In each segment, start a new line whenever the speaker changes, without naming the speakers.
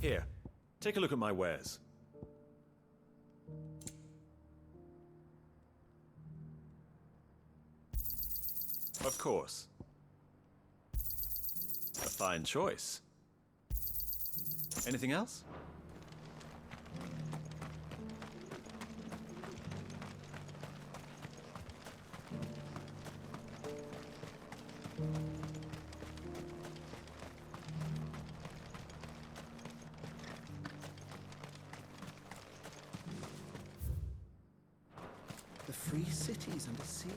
Here, take a look at my wares. Of course. A fine choice. Anything else?
The free cities under siege.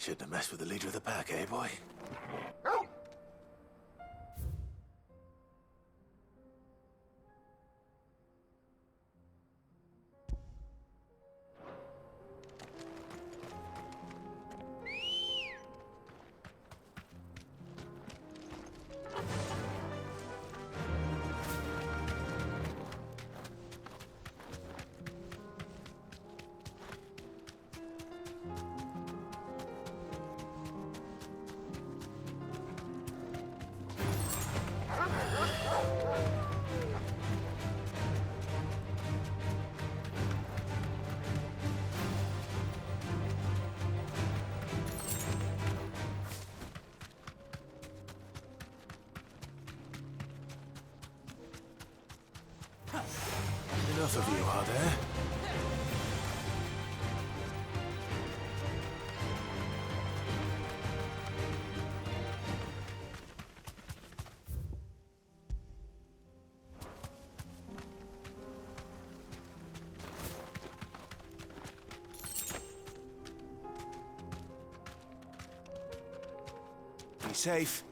Shouldn't have messed with the leader of the pack, eh, boy? Enough of you, are there? Be safe.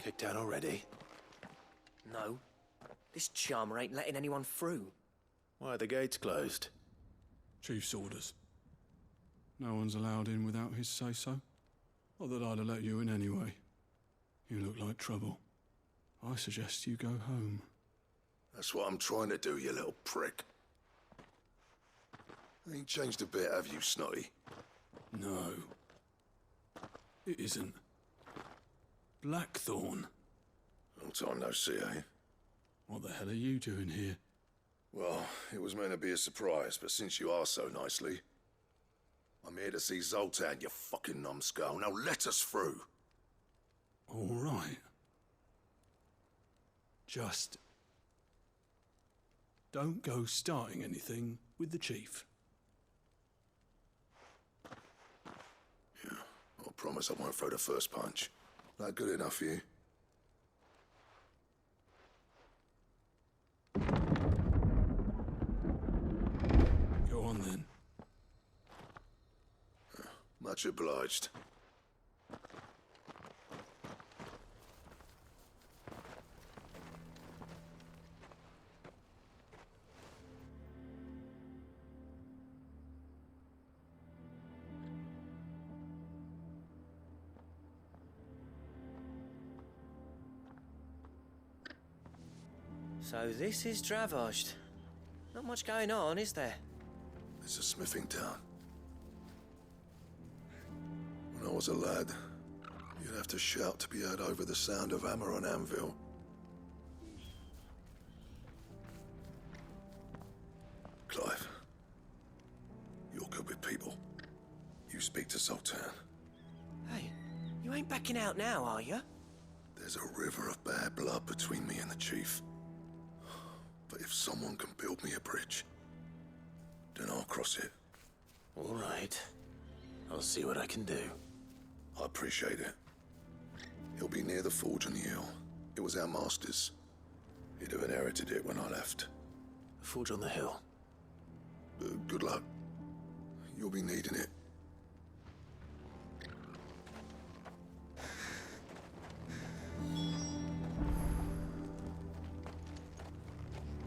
Kicked out already?
No. This charmer ain't letting anyone through.
Why are the gates closed?
Chief's orders. No one's allowed in without his say-so. Not that I'd have let you in anyway. You look like trouble. I suggest you go home.
That's what I'm trying to do, you little prick. Ain't changed a bit, have you, Snotty?
No. It isn't. Blackthorn.
Long time no see, eh?
What the hell are you doing here?
Well, it was meant to be a surprise, but since you asked so nicely... I'm here to see Zoltan, you fucking numbskull. Now let us through.
All right. Just... don't go starting anything with the chief.
Yeah, I promise I won't throw the first punch. That good enough for you?
Go on then.
Much obliged.
So this is Dravosht. Not much going on, is there?
It's a smithing town. When I was a lad, you'd have to shout to be heard over the sound of hammer on anvil. Clive, you're good with people. You speak to Zoltan.
Hey, you ain't backing out now, are you?
There's a river of bad blood between me and the chief. But if someone can build me a bridge, then I'll cross it.
All right. I'll see what I can do.
I appreciate it. He'll be near the forge on the hill. It was our master's. He'd have inherited it when I left.
Forge on the hill.
Good luck. You'll be needing it.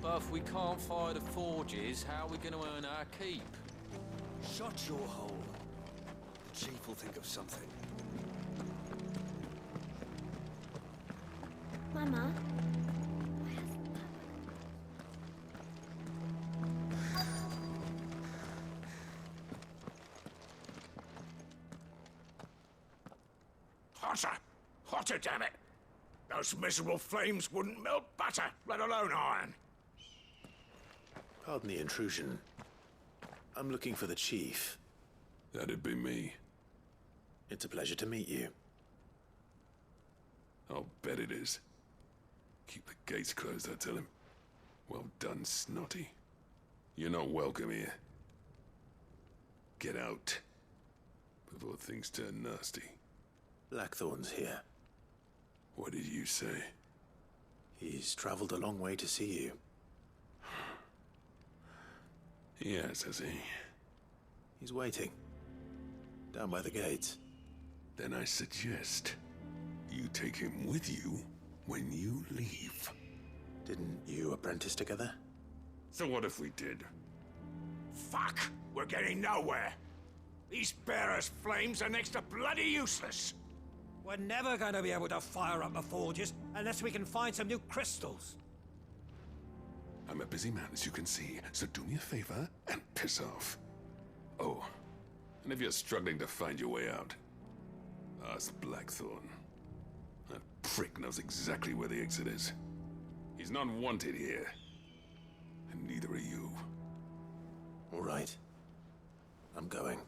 But if we can't fire the forges, how are we going to earn our keep?
Shut your hole. The chief will think of something.
Mama.
Hotter! Hotter, damn it! Those miserable flames wouldn't melt butter, let alone iron.
Pardon the intrusion. I'm looking for the chief.
That'd be me.
It's a pleasure to meet you.
I'll bet it is. Keep the gates closed, I tell him. Well done, Snotty. You're not welcome here. Get out. Before things turn nasty.
Blackthorn's here.
What did you say?
He's traveled a long way to see you.
Yes, has he?
He's waiting. Down by the gates.
Then I suggest you take him with you when you leave.
Didn't you apprentice together?
So what if we did?
Fuck! We're getting nowhere. These bearers' flames are next to bloody useless.
We're never going to be able to fire up the forges unless we can find some new crystals.
I'm a busy man, as you can see, so do me a favor and piss off. Oh, and if you're struggling to find your way out, ask Blackthorn. That prick knows exactly where the exit is. He's not wanted here. And neither are you.
All right. I'm going.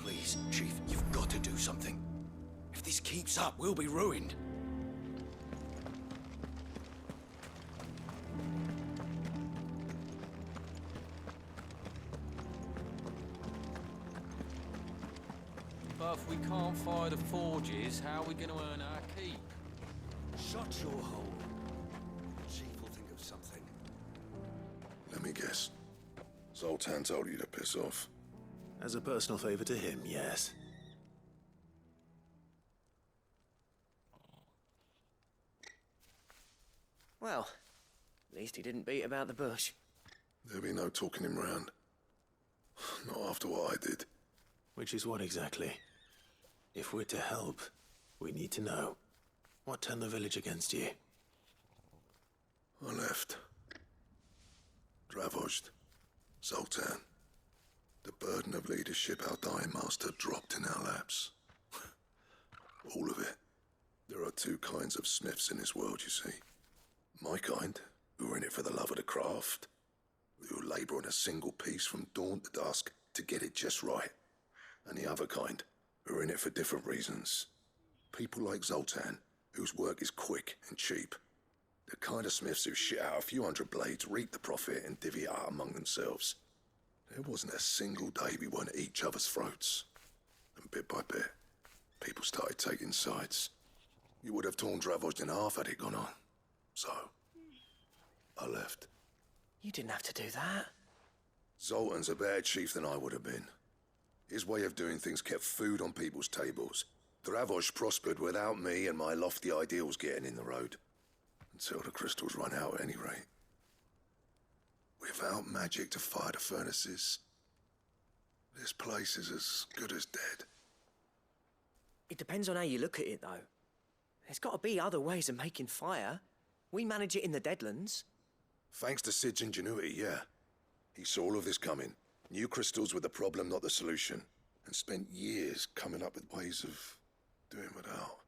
Please, Chief, you've got to do something. If this keeps up, we'll be ruined.
But if we can't fire the forges, how are we going to earn our keep?
Shut your hole. The chief will think of something.
Let me guess. Zoltan told you to piss off.
As a personal favor to him, yes.
Well, at least he didn't beat about the bush.
There'll be no talking him round. Not after what I did.
Which is what exactly? If we're to help, we need to know. What turned the village against you?
I left. Dravozd. Zoltan. The burden of leadership our dying master dropped in our laps. All of it. There are two kinds of smiths in this world, you see. My kind, who are in it for the love of the craft, who labour on a single piece from dawn to dusk to get it just right. And the other kind, who are in it for different reasons. People like Zoltan, whose work is quick and cheap. The kind of smiths who shit out a few hundred blades, reap the profit, and divvy it out among themselves. There wasn't a single day we weren't at each other's throats. And bit by bit, people started taking sides. You would have torn Dravozd in half had it gone on. So, I left.
You didn't have to do that.
Zoltan's a better chief than I would have been. His way of doing things kept food on people's tables. Dravozd prospered without me and my lofty ideals getting in the road. Until the crystals run out at any rate. Without magic to fire the furnaces, this place is as good as dead.
It depends on how you look at it, though. There's got to be other ways of making fire. We manage it in the Deadlands.
Thanks to Sid's ingenuity, yeah. He saw all of this coming. Knew crystals were the problem, not the solution. And spent years coming up with ways of doing without.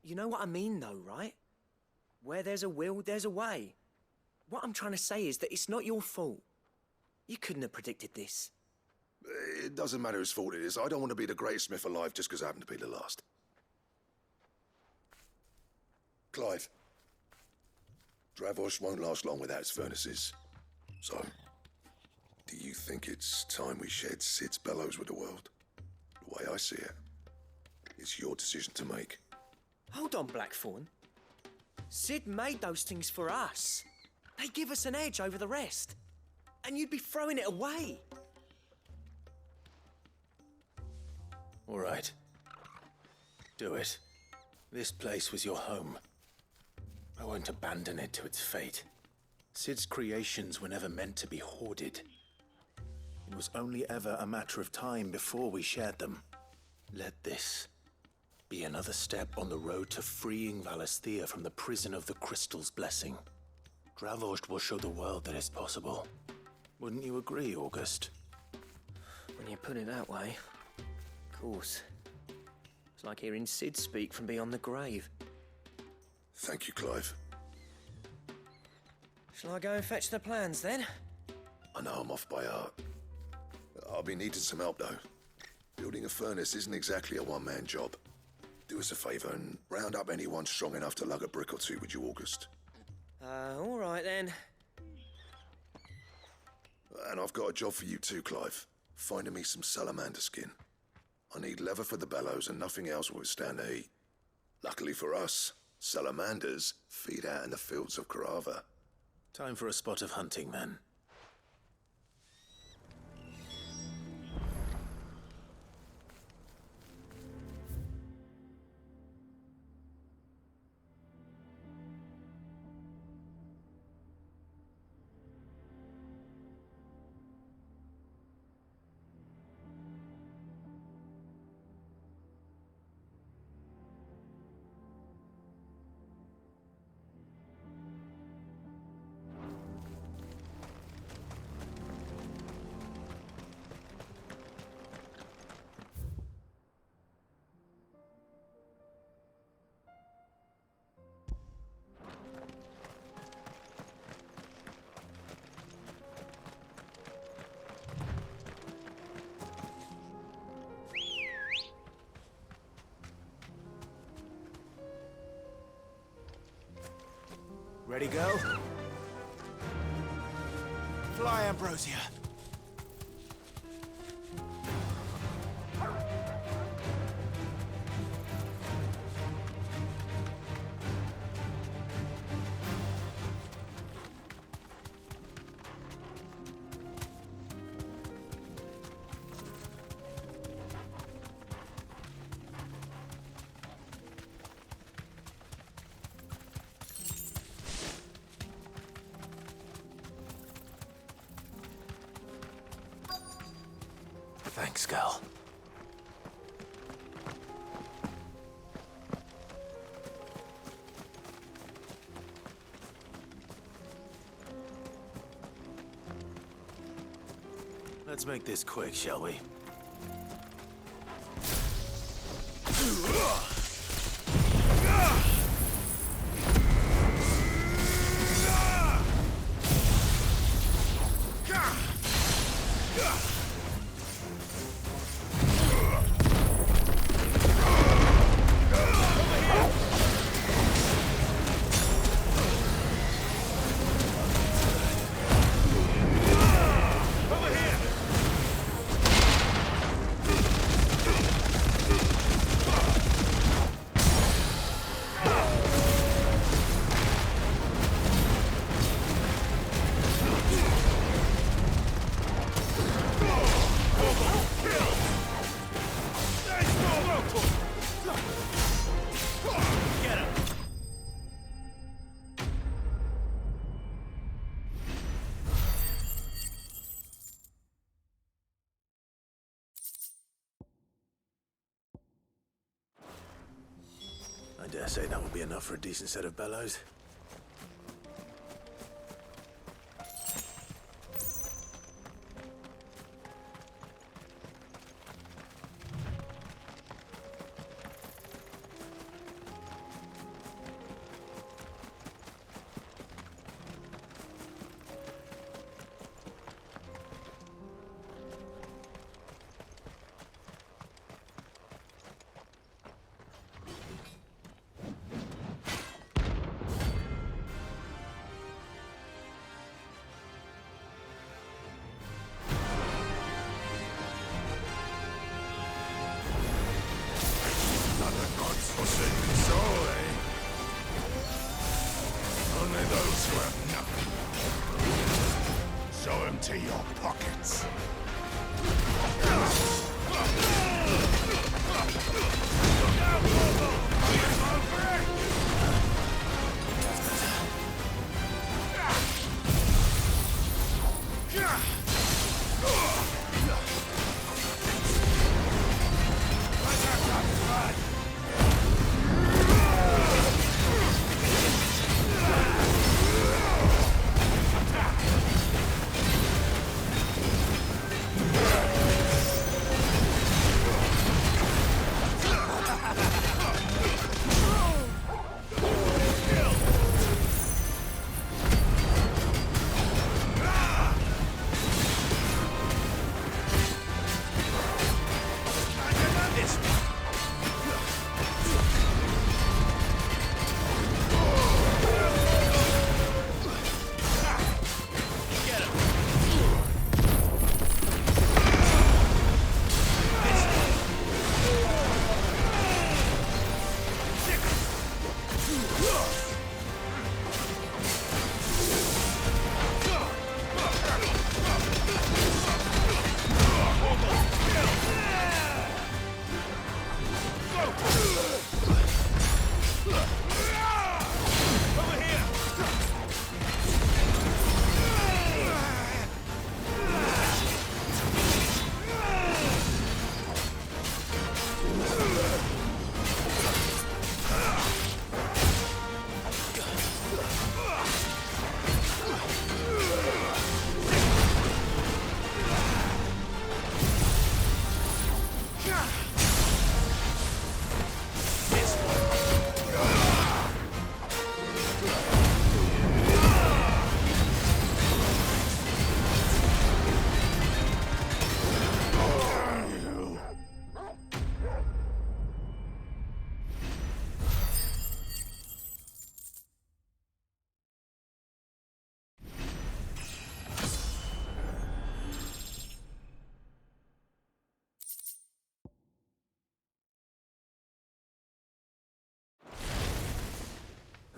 You know what I mean, though, right? Where there's a will, there's a way. What I'm trying to say is that it's not your fault. You couldn't have predicted this.
It doesn't matter whose fault it is. I don't want to be the greatest smith alive just because I happen to be the last. Clive. Dravozd won't last long without its furnaces. So, do you think it's time we shared Sid's bellows with the world? The way I see it, it's your decision to make.
Hold on, Blackthorn. Sid made those things for us. They give us an edge over the rest. And you'd be throwing it away.
All right. Do it. This place was your home. I won't abandon it to its fate. Sid's creations were never meant to be hoarded. It was only ever a matter of time before we shared them. Let this be another step on the road to freeing Valisthea from the prison of the Crystal's blessing. Dravozd will show the world that it's possible. Wouldn't you agree, August?
When you put it that way, of course. It's like hearing Sid speak from beyond the grave.
Thank you, Clive.
Shall I go and fetch the plans, then?
I know I'm off by heart. I'll be needing some help, though. Building a furnace isn't exactly a one-man job. Do us a favour and round up anyone strong enough to lug a brick or two, would you, August?
All right, then.
And I've got a job for you too, Clive. Finding me some salamander skin. I need leather for the bellows and nothing else will withstand the heat. Luckily for us, salamanders feed out in the fields of Carava.
Time for a spot of hunting, then. Ready, go? Fly, Ambrosia. Thanks, girl. Let's make this quick, shall we? I dare say that would be enough for a decent set of bellows.
Forsaken soul, eh? Only those who have nothing. Show empty your pockets.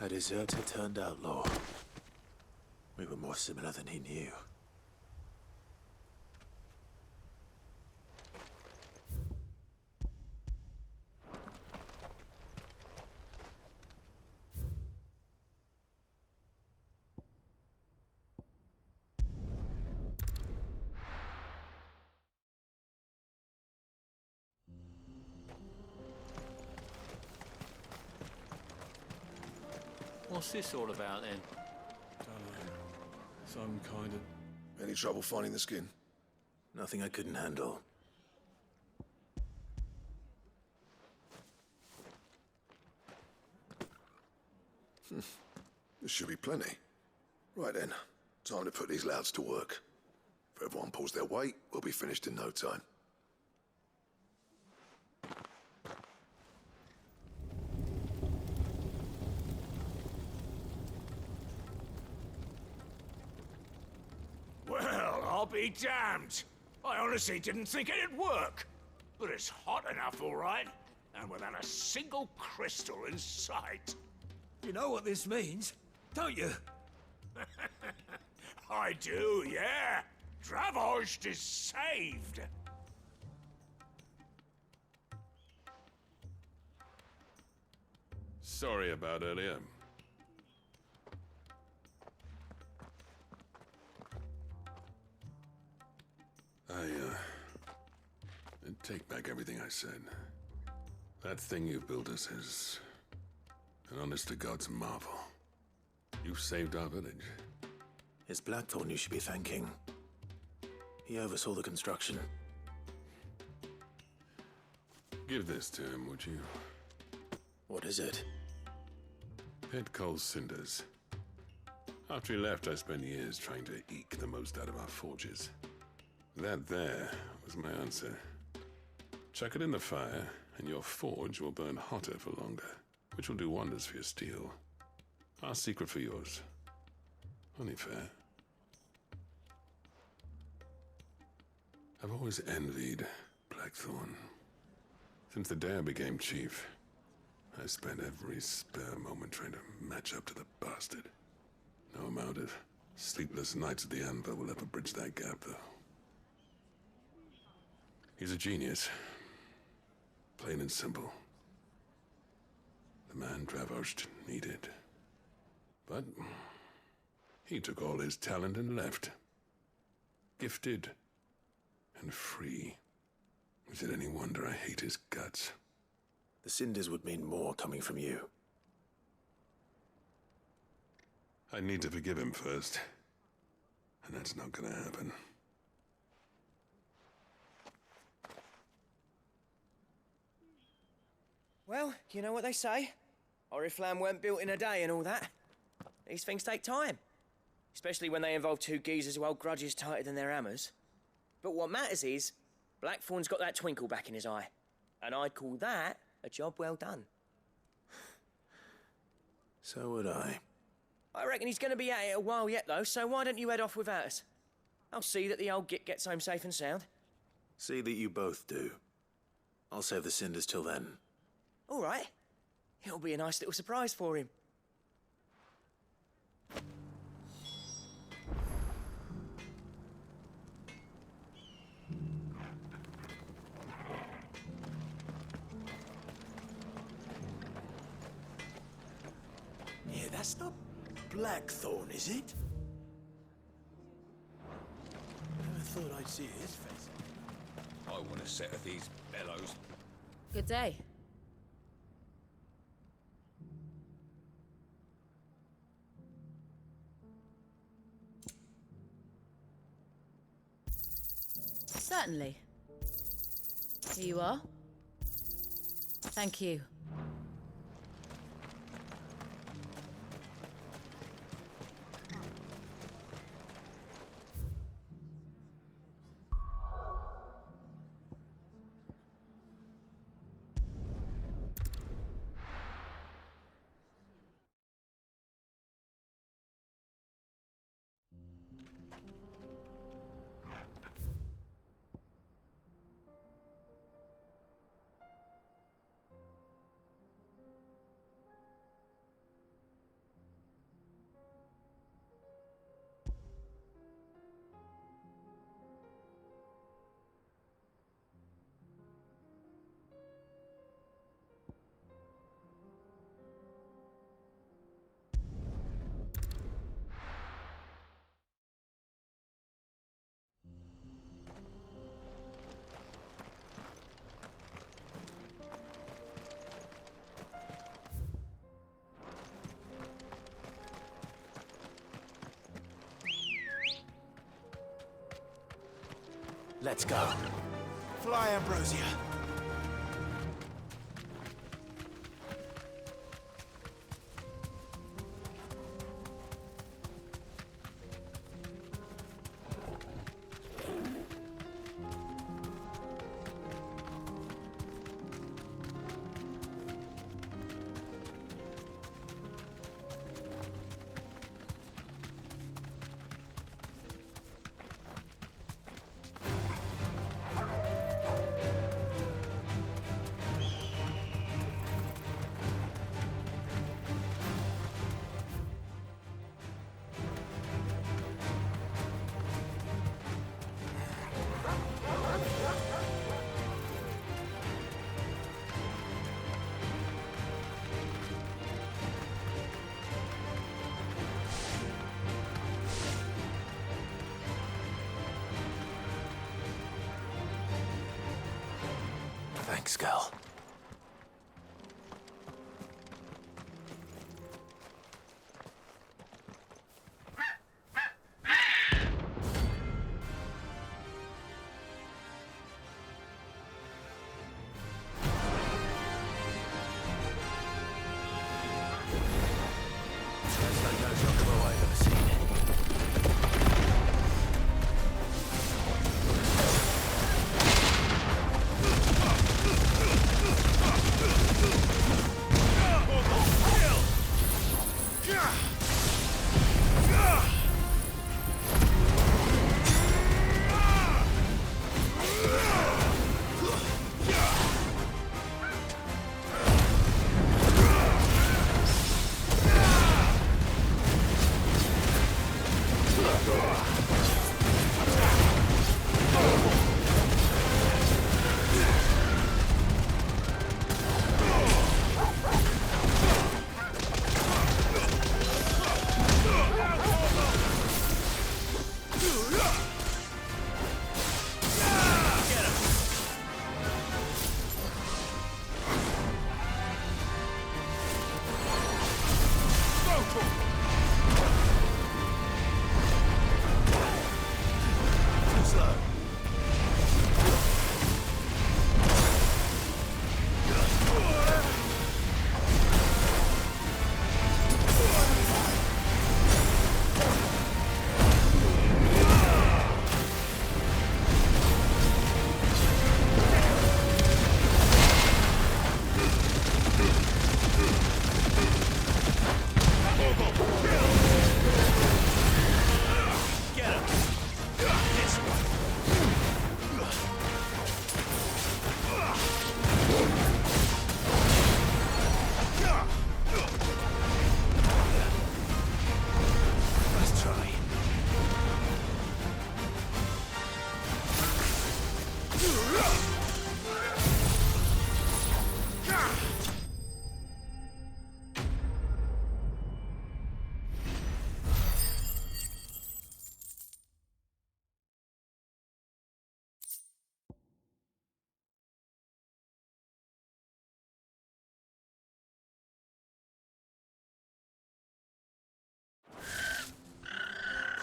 A deserter turned outlaw. We were more similar than he knew.
What's this all about then?
Some kind of...
Any trouble finding the skin?
Nothing I couldn't handle.
This should be plenty. Right then, time to put these louds to work. If everyone pulls their weight, we'll be finished in no time.
Well, I'll be damned. I honestly didn't think it'd work. But it's hot enough, all right. And without a single crystal in sight.
You know what this means, don't you?
I do, yeah. Dravost is saved.
Sorry about earlier. I take back everything I said. That thing you built us is an honest-to-God's marvel. You saved our village.
It's Blackthorn you should be thanking. He oversaw the construction.
Give this to him, would you?
What is it?
Pet Cole's cinders. After he left, I spent years trying to eke the most out of our forges. That there was my answer. Chuck it in the fire, and your forge will burn hotter for longer, which will do wonders for your steel. Our secret for yours. Only fair. I've always envied Blackthorn. Since the day I became chief, I spent every spare moment trying to match up to the bastard. No amount of sleepless nights at the anvil will ever bridge that gap, though. He's a genius. Plain and simple. The man Dravost needed. But he took all his talent and left. Gifted and free. Is it any wonder I hate his guts?
The cinders would mean more coming from you.
I need to forgive him first. And that's not gonna happen.
Well, you know what they say. Oriflamme weren't built in a day and all that. These things take time. Especially when they involve two geezers who hold grudges tighter than their hammers. But what matters is, Blackthorn's got that twinkle back in his eye. And I'd call that a job well done.
So would I.
I reckon he's going to be at it a while yet, though, so why don't you head off without us? I'll see that the old git gets home safe and sound.
See that you both do. I'll save the cinders till then.
All right. It'll be a nice little surprise for him.
Yeah, that's not Blackthorn, is it? Never thought I'd see his face.
I want a set of these bellows.
Good day. Certainly. Here you are. Thank you.
Let's go.
Fly, Ambrosia.
Thanks, girl.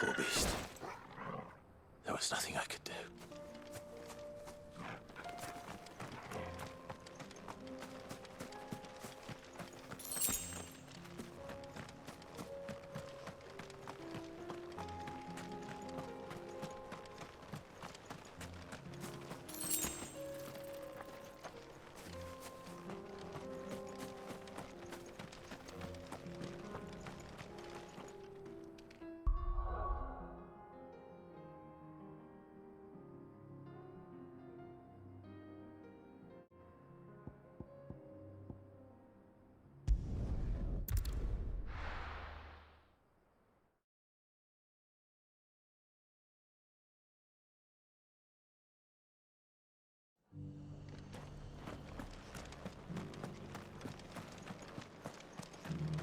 Poor beast. There was nothing I could do.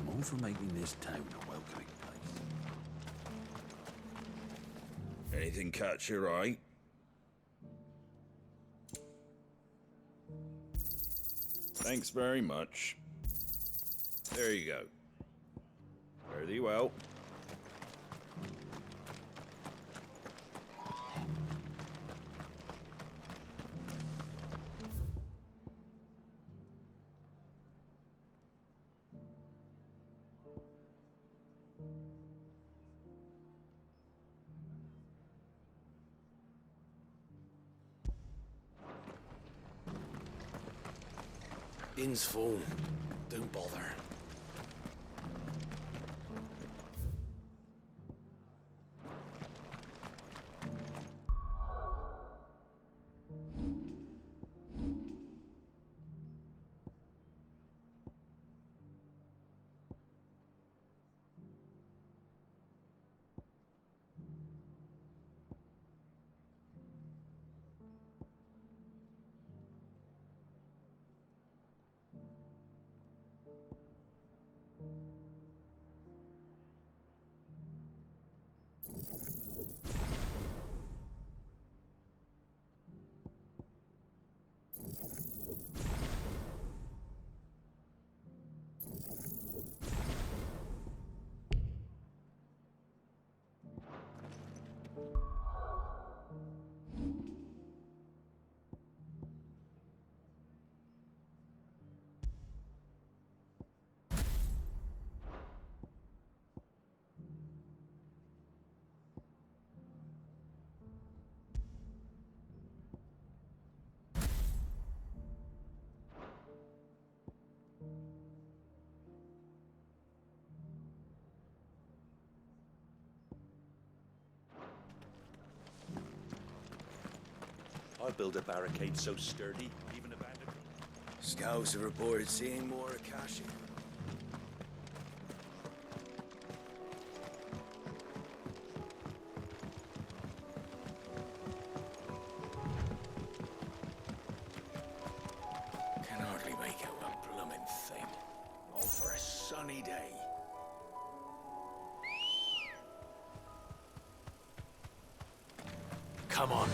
I'm all for making this town a welcoming place.
Anything catch your eye? Thanks very much. There you go. Fare thee well.
Inn's full. Don't bother.
I build a barricade so sturdy, even a bandit.
Scouts have reported seeing more Akashi. Can hardly make out a bloomin' thing. All for a sunny day. Come on.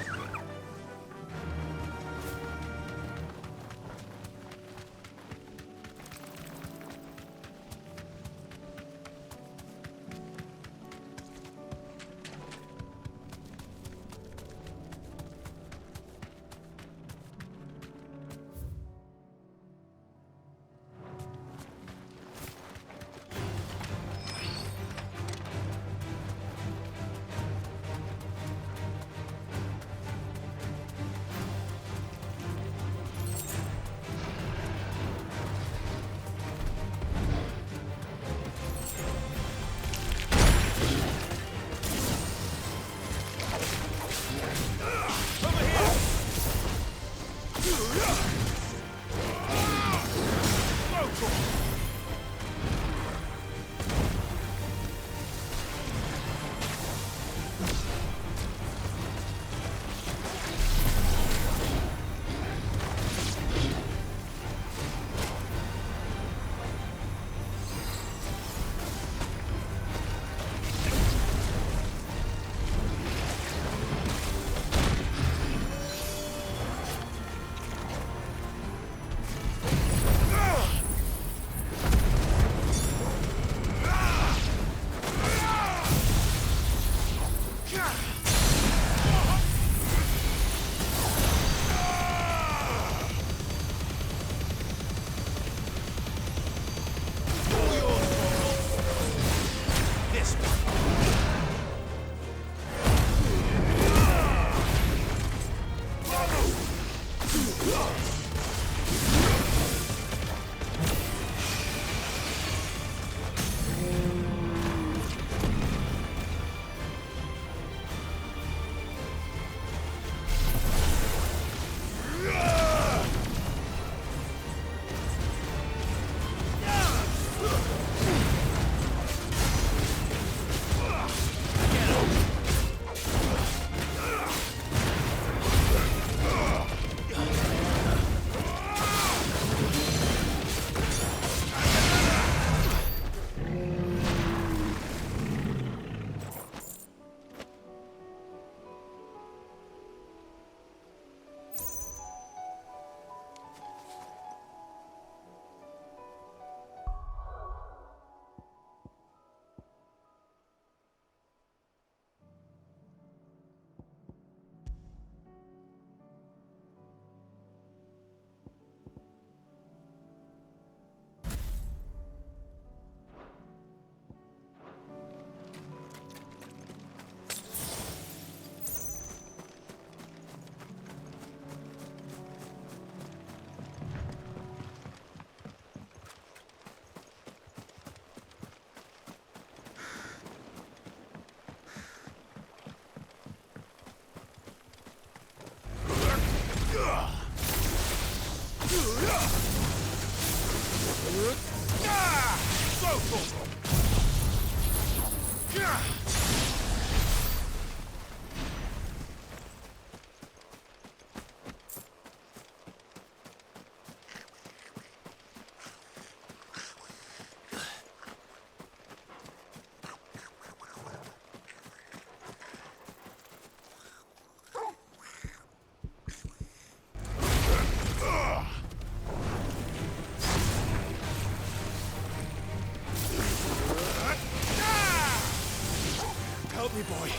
Help me, boy.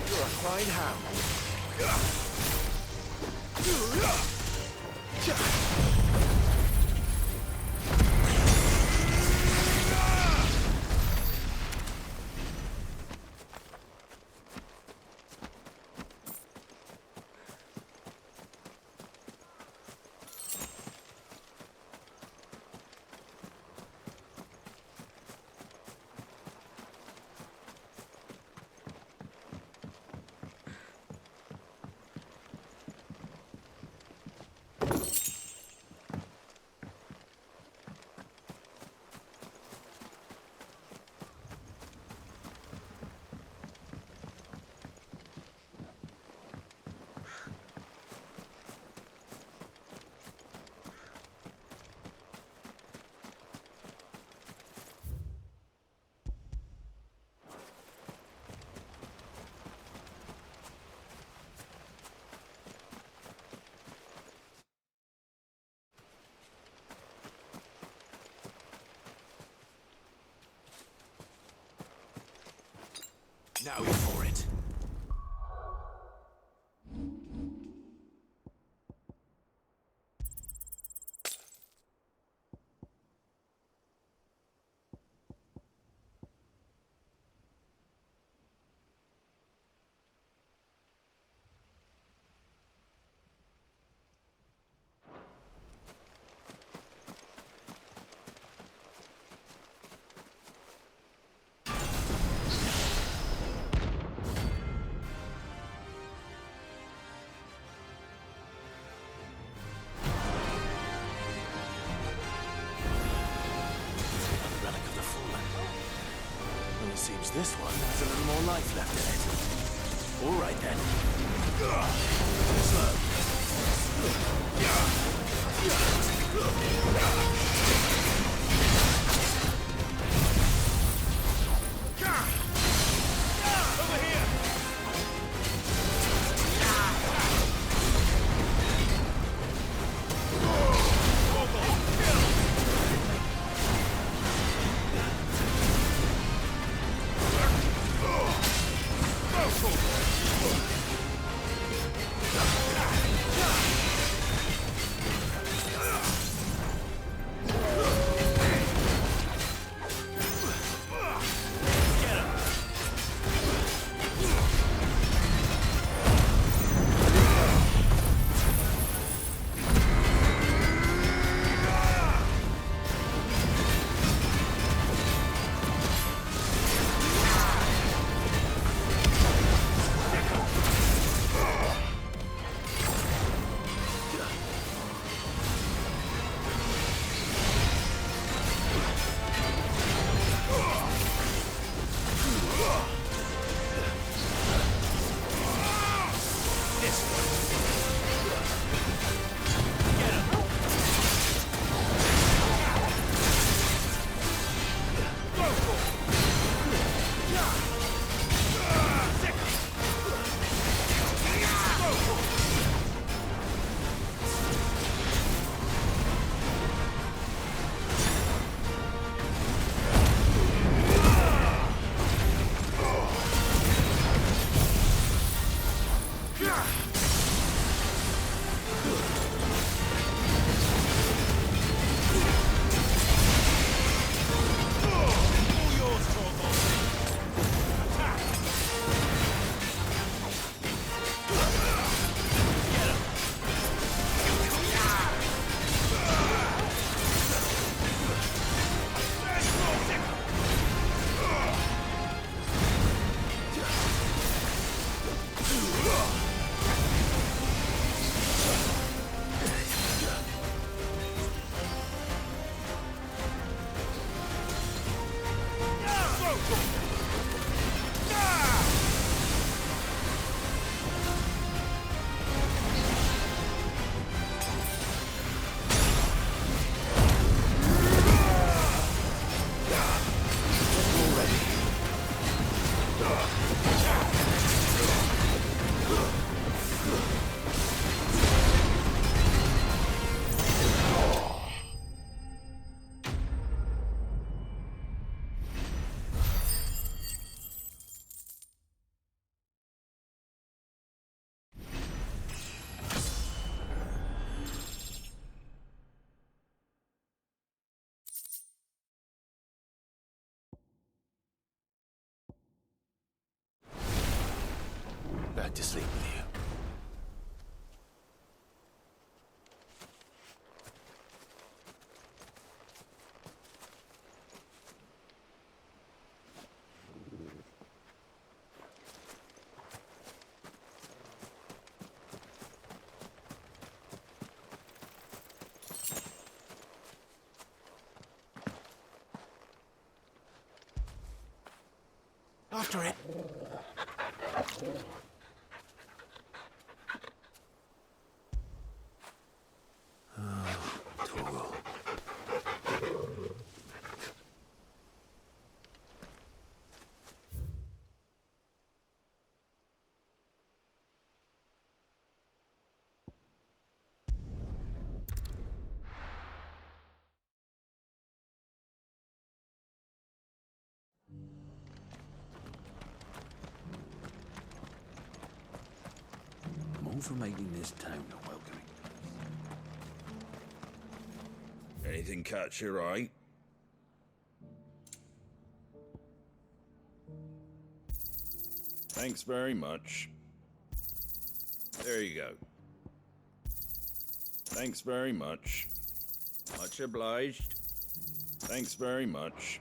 You're a crying hound. Now you're for it.
Seems this one has a little more life left in it. All right then.
Over here!
like to sleep with you.
After it.
Tall.
I'm all for making this town a welcoming.
Anything catch your eye? Thanks very much. There you go. Thanks very much. Much obliged. Thanks very much.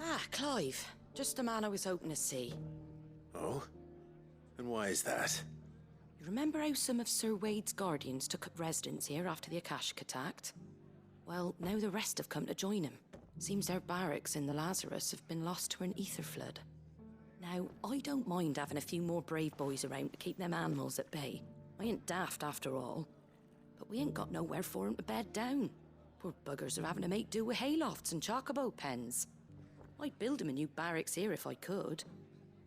Ah, Clive. Just the man I was hoping to see.
Oh? And why is that?
You remember how some of Sir Wade's guardians took up residence here after the Akashic attacked? Well, now the rest have come to join him. Seems their barracks in the Lazarus have been lost to an ether flood. Now, I don't mind having a few more brave boys around to keep them animals at bay. I ain't daft after all. But we ain't got nowhere for 'em to bed down. Poor buggers are having to make do with haylofts and chocobo pens. I'd build 'em a new barracks here if I could.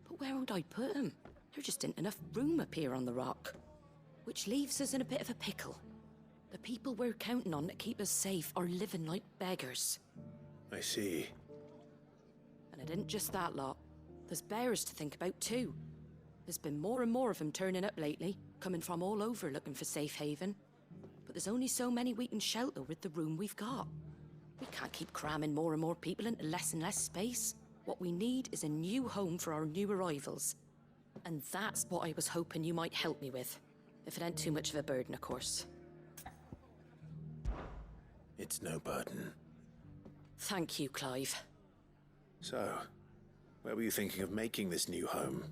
But where would I put 'em? There just ain't enough room up here on the rock. Which leaves us in a bit of a pickle. The people we're counting on to keep us safe are living like beggars.
I see.
And it isn't just that lot. There's bears to think about too. There's been more and more of them turning up lately, coming from all over looking for safe haven. But there's only so many we can shelter with the room we've got. We can't keep cramming more and more people into less and less space. What we need is a new home for our new arrivals. And that's what I was hoping you might help me with. If it ain't too much of a burden, of course.
It's no burden.
Thank you, Clive.
So, where were you thinking of making this new home?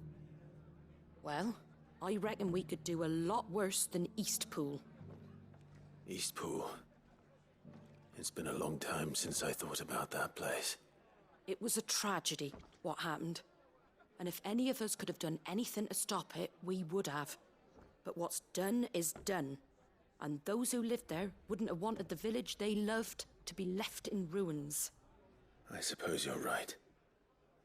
Well, I reckon we could do a lot worse than Eastpool.
Eastpool. It's been a long time since I thought about that place.
It was a tragedy, what happened. And if any of us could have done anything to stop it, we would have. But what's done is done. And those who lived there wouldn't have wanted the village they loved to be left in ruins.
I suppose you're right.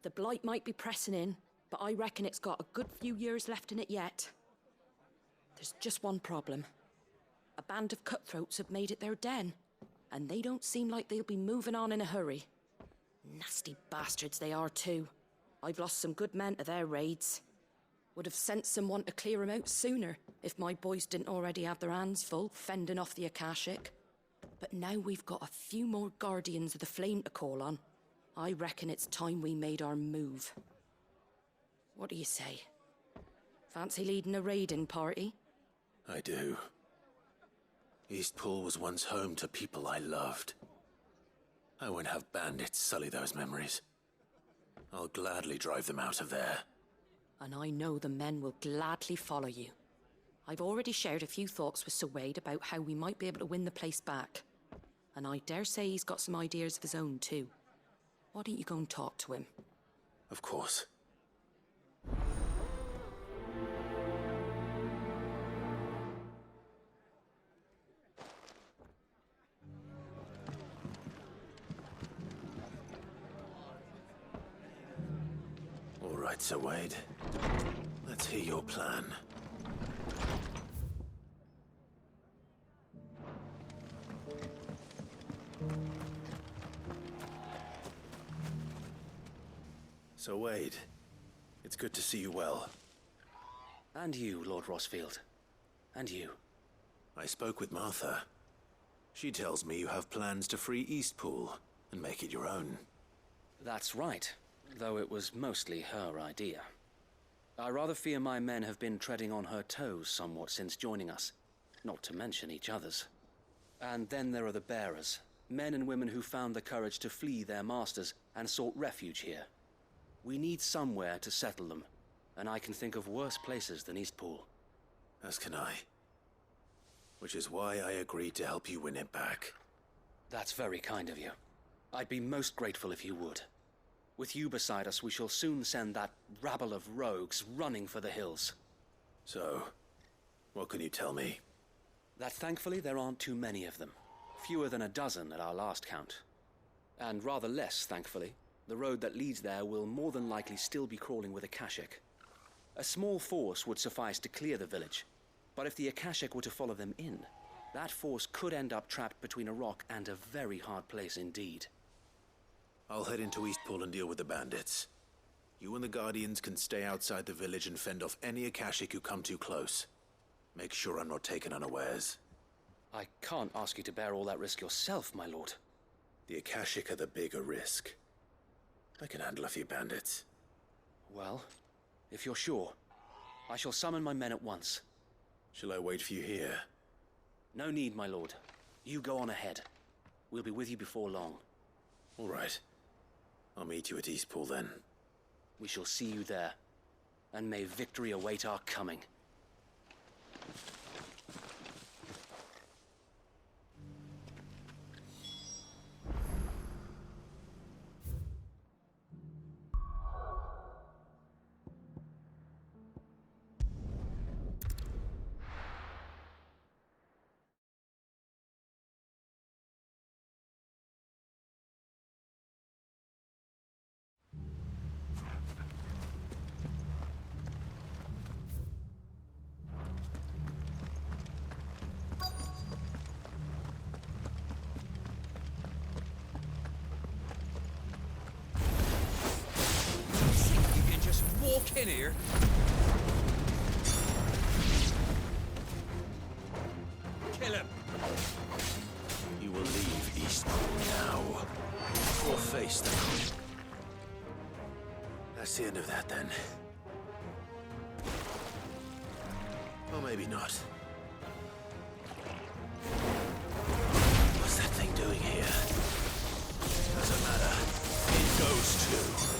The blight might be pressing in, but I reckon it's got a good few years left in it yet. There's just one problem. A band of cutthroats have made it their den, and they don't seem like they'll be moving on in a hurry. Nasty bastards they are too. I've lost some good men to their raids. Would have sent someone to clear 'em out sooner if my boys didn't already have their hands full fending off the Akashic. But now we've got a few more Guardians of the Flame to call on. I reckon it's time we made our move. What do you say? Fancy leading a raiding party?
I do. Eastpool was once home to people I loved. I won't have bandits sully those memories. I'll gladly drive them out of there.
And I know the men will gladly follow you. I've already shared a few thoughts with Sir Wade about how we might be able to win the place back. And I dare say he's got some ideas of his own too. Why don't you go and talk to him?
Of course. All right, Sir Wade. Let's hear your plan. So Wade, it's good to see you well.
And you, Lord Rossfield. And you.
I spoke with Martha. She tells me you have plans to free Eastpool and make it your own.
That's right, though it was mostly her idea. I rather fear my men have been treading on her toes somewhat since joining us, not to mention each other's. And then there are the bearers, men and women who found the courage to flee their masters and sought refuge here. We need somewhere to settle them, and I can think of worse places than Eastpool.
As can I. Which is why I agreed to help you win it back.
That's very kind of you. I'd be most grateful if you would. With you beside us, we shall soon send that rabble of rogues running for the hills.
So, what can you tell me?
That thankfully there aren't too many of them. Fewer than a dozen at our last count. And rather less, thankfully. The road that leads there will more than likely still be crawling with Akashic. A small force would suffice to clear the village, but if the Akashic were to follow them in, that force could end up trapped between a rock and a very hard place indeed.
I'll head into Eastpool and deal with the bandits. You and the Guardians can stay outside the village and fend off any Akashic who come too close. Make sure I'm not taken unawares.
I can't ask you to bear all that risk yourself, my lord.
The Akashic are the bigger risk. I can handle a few bandits.
Well, if you're sure, I shall summon my men at once.
Shall I wait for you here?
No need, my lord. You go on ahead. We'll be with you before long.
All right. I'll meet you at Eastpool then.
We shall see you there. And may victory await our coming.
Walk in here. Kill him.
You will leave Eastpool now. Or face them. That's the end of that then. Or maybe not. What's that thing doing here? Doesn't matter. It goes to...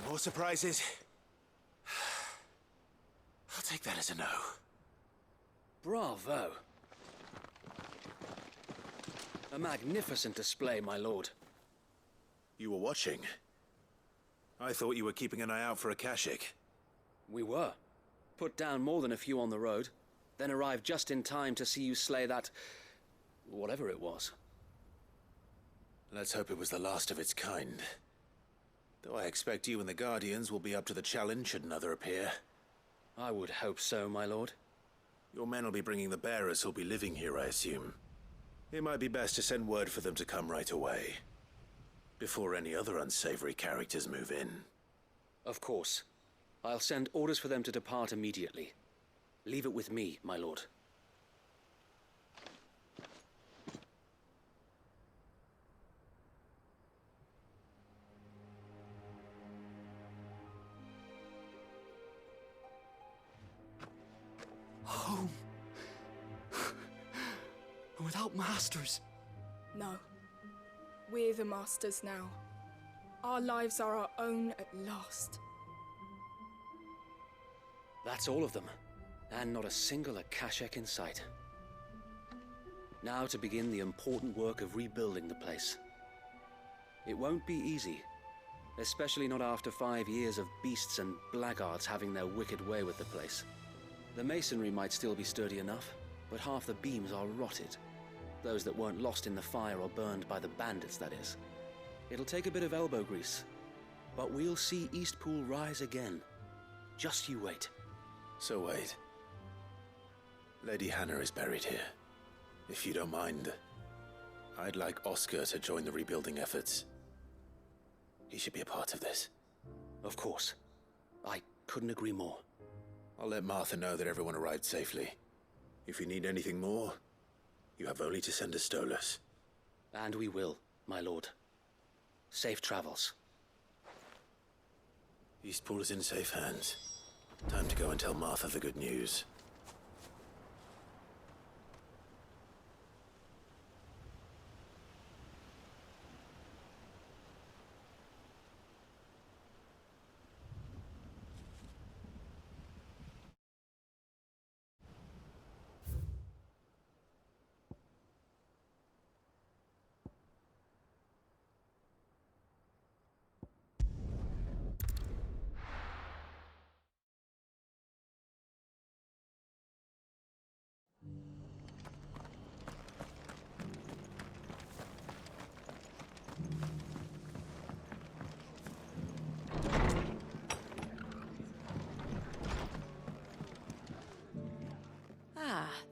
More surprises? I'll take that as a no.
Bravo. A magnificent display, my lord.
You were watching. I thought you were keeping an eye out for a Kashik.
We were. Put down more than a few on the road, then arrived just in time to see you slay that... whatever it was.
Let's hope it was the last of its kind. Though I expect you and the Guardians will be up to the challenge should another appear.
I would hope so, my lord.
Your men will be bringing the bearers who'll be living here, I assume. It might be best to send word for them to come right away, before any other unsavory characters move in.
Of course. I'll send orders for them to depart immediately. Leave it with me, my lord.
Home. Without masters.
No. We're the masters now. Our lives are our own at last.
That's all of them, and not a single Akashek in sight. Now to begin the important work of rebuilding the place. It won't be easy, especially not after 5 years of beasts and blackguards having their wicked way with the place. The masonry might still be sturdy enough, but half the beams are rotted. Those that weren't lost in the fire or burned by the bandits, that is. It'll take a bit of elbow grease, but we'll see Eastpool rise again. Just you wait.
So wait. Lady Hannah is buried here. If you don't mind, I'd like Oscar to join the rebuilding efforts. He should be a part of this.
Of course. I couldn't agree more.
I'll let Martha know that everyone arrived safely. If you need anything more, you have only to send a Stolas.
And we will, my lord. Safe travels.
Eastpool is in safe hands. Time to go and tell Martha the good news.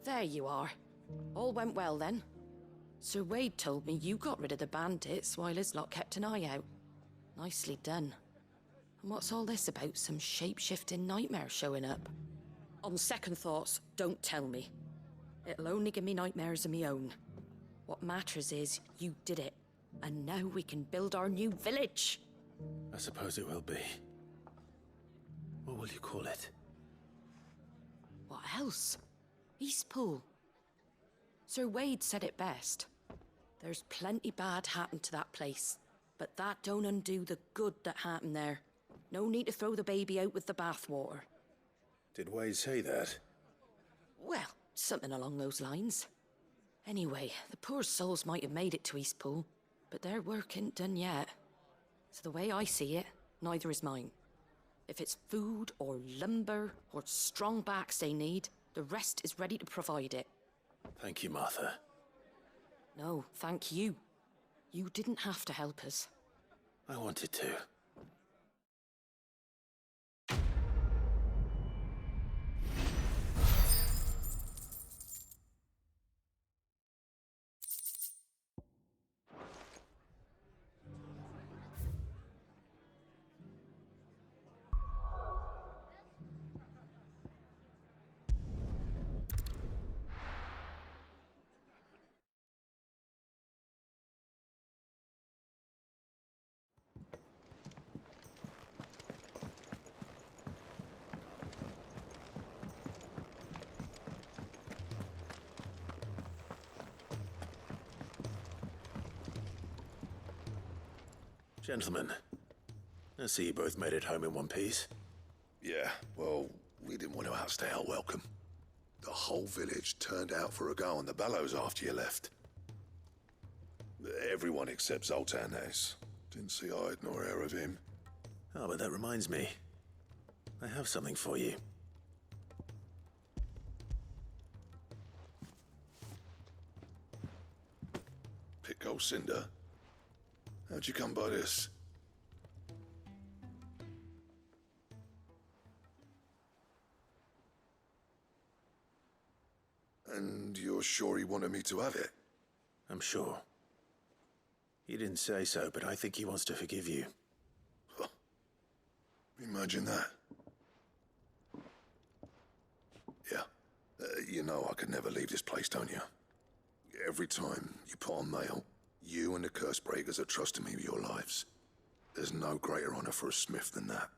There you are. All went well then. Sir Wade told me you got rid of the bandits while his lot kept an eye out. Nicely done. And what's all this about some shape-shifting nightmare showing up? On second thoughts, don't tell me. It'll only give me nightmares of me own. What matters is you did it, and now we can build our new village.
I suppose it will be. What will you call it?
What else? Eastpool. Sir Wade said it best. There's plenty bad happened to that place, but that don't undo the good that happened there. No need to throw the baby out with the bathwater.
Did Wade say that?
Well, something along those lines. Anyway, the poor souls might have made it to Eastpool, but their work ain't done yet. So the way I see it, neither is mine. If it's food or lumber or strong backs they need, the rest is ready to provide it.
Thank you, Martha.
No, thank you. You didn't have to help us.
I wanted to. Gentlemen, I see you both made it home in one piece.
Yeah, well, we didn't want to outstay our welcome. The whole village turned out for a go on the bellows after you left. Everyone except Zoltan, that is. Didn't see hide nor hair of him.
Oh, but that reminds me. I have something for you.
Pico Cinder? How'd you come by this? And you're sure he wanted me to have it?
I'm sure. He didn't say so, but I think he wants to forgive you.
Huh. Imagine that. Yeah. You know I could never leave this place, don't you? Every time you put on mail, you and the curse breakers are trusting me with your lives. There's no greater honor for a smith than that.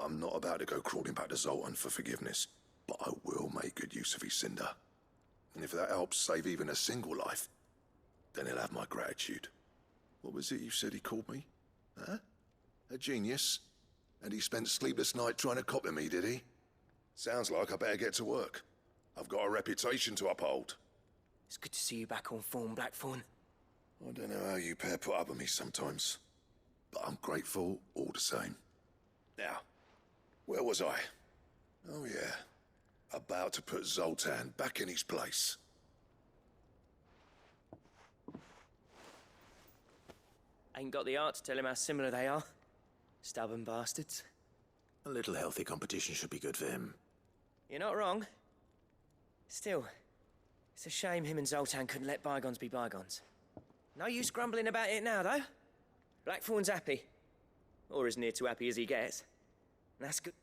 I'm not about to go crawling back to Zoltan for forgiveness, but I will make good use of his cinder. And if that helps save even a single life, then he'll have my gratitude. What was it you said he called me? Huh? A genius? And he spent sleepless nights trying to copy me, did he? Sounds like I better get to work. I've got a reputation to uphold.
It's good to see you back on form, Blackthorn.
I don't know how you pair put up with me sometimes, but I'm grateful all the same. Now, where was I? Oh yeah, about to put Zoltan back in his place.
Ain't got the art to tell him how similar they are. Stubborn bastards.
A little healthy competition should be good for him.
You're not wrong. Still, it's a shame him and Zoltan couldn't let bygones be bygones. No use grumbling about it now, though. Blackthorn's happy. Or as near to happy as he gets. That's good.